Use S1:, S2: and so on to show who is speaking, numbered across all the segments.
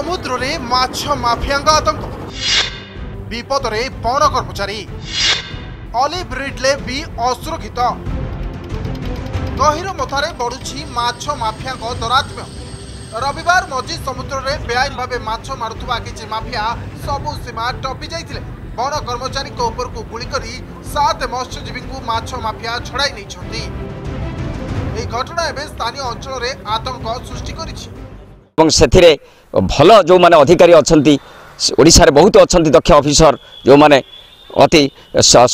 S1: समुद्र रे माछ माफियांग आतंक विपद रे वन कर्मचारी ऑलिव रिडले भी असुरक्षित गहिर मथारे बढ़ुछि माछ माफियांग दौरात्म्य रविवार मझी समुद्र रे बेआईन भावे माछ मारुथुबा किछि माफिया सबु सीमा टपी जाइथिले वन कर्मचारी को ऊपर को गुली करी 7 मत्स्यजीवी को माछ माफिया छड़ाई नहीं এই ঘটনা এবে স্থানীয় অঞ্চলরে আতঙ্ক সৃষ্টি করেছে
S2: এবং সেথিরে ভালো যে মানে অধিকারী অছন্তি ওড়িশার বহুত অছন্তি দক্ষ অফিসর যে মানে অতি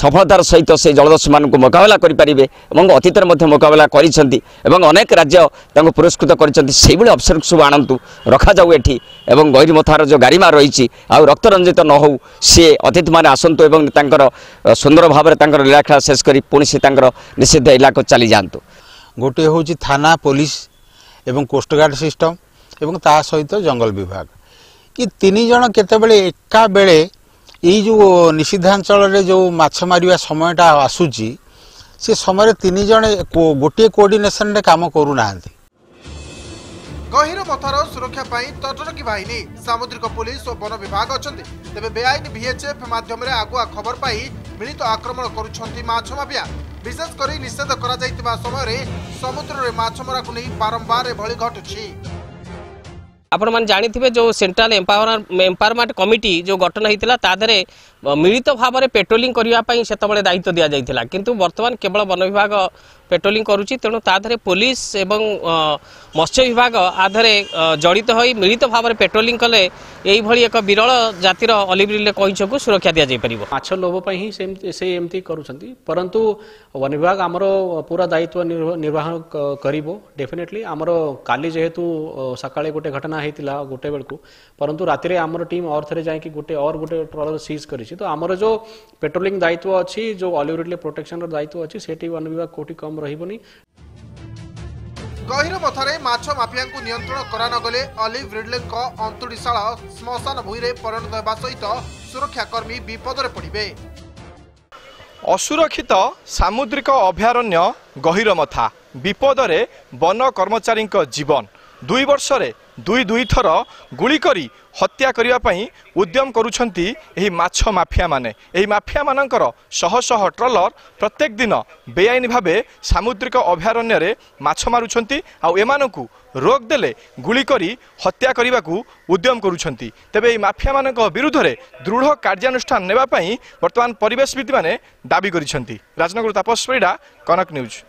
S2: সফলতার সহিত সেই জলদস্যু মানুষ মোকাবিলা করে পারিবে এবং অতীতের মধ্যে মোকাবিলা করেছেন এবং অনেক রাজ্য তাকে পুরস্কৃত করেছেন সেইভাবে অফিসর সব আনতু রখা যাও এটি এবং গহিরমথার যে গারিমা রয়েছে আউ রক্তরঞ্জিত ন হও সি অতিথি মানে আসন্তু এবং তাঁর সুন্দর ভাবে তাঁর লীলাখেলা শেষ করে পুଣି সে তাঁর নিষিদ্ধ ইলাকা চালি যাতে
S3: गोटे हूँ थाना पुलिस एवं कोस्टगार्ड सिस्टम एवं ता सहित जंगल विभाग ये तीन जन केतेबेले एका बेले यही जो निषिद्धांचल जो माछ मारिया समयटा आसूची से समय तीन जन गोटे कोऑर्डिनेशन रे काम करू नाहंती
S1: गहिर मथार सुरक्षा पाई तटरक्षी बाहिनी सामुद्रिक पुलिस और वन विभाग अछंती तेबे बेआईन VHF माध्यम रे आगुआ खबर पाई मिलित आक्रमण करुछंती माछ माफिया विशेष करी निषेध करा जाइतिबा समय रे समुद्र रे माछ मरा को नहीं बारंबार एभली घटुछि
S4: आपण मान जानिथिबे जो सेंट्रल एम्पावरमेंट कमिटी जो गठन होइतिला तादरे मिलित भाव में पेट्रोलिंग करिया पई सेतबेले दायित्व दिया जाइतिला किंतु वर्तमान केवल वन विभाग पेट्रोलिंग करुछि तेणु तादरे पुलिस एवं मत्स्य विभाग आधरे जड़ित होई मिलित भाव में पेट्रोलिंग कले एई भली एक विरल जातिर ऑलिव रिडले कहिछकु सुरक्षा दिया जाय परिबो
S5: माछ लोभ पई ही से एमती करूछंती परंतु वन विभाग हमरो पूरा दायित्व निर्वाह करिवो डेफिनेटली हमरो काली जेहेतु सकाळे गोटे घटना हेतिला गोटे बेलकु परंतु राति रे हमरो टीम और थरे जाय कि गोटे ट्रॉलर सीज करिछि तो हमरो जो पेट्रोलिंग दायित्व अछि जो ऑलिव रिडले प्रोटेक्शन रो दायित्व अछि सेठी वन विभाग कोटी कम रहिबोनी
S1: गहिर मथारे माछ माफिया को नियंत्रण करा न गले ऑलिव रिडले को अंतुड़ीशाला श्मशान भूई रे परिणत होबा सहित सुरक्षाकर्मी विपद रे पड़िबे
S6: असुरक्षित सामुद्रिक अभयारण्य गहिर मथा विपद रे वन कर्मचारी जीवन 2 वर्ष रे दुई थर गुली करी हत्या करिया पई उद्यम करुछंती एही माछ माफिया माने एही माफिया मानकर शह शह ट्रॉलर प्रत्येक दिन बेआईन भावे सामुद्रिक अभयारण्य रे माछ मारुछंती आ एमानकु रोक देले गुली करी हत्या करिबाकू उद्यम करुछंती तेबे एही माफिया मानक विरुद्ध रे दृढ़ कार्यानुष्ठान नेबा पई वर्तमान परिवेशविद माने दाबी करिछंती। राजनगर तापस परिडा कनक न्यूज।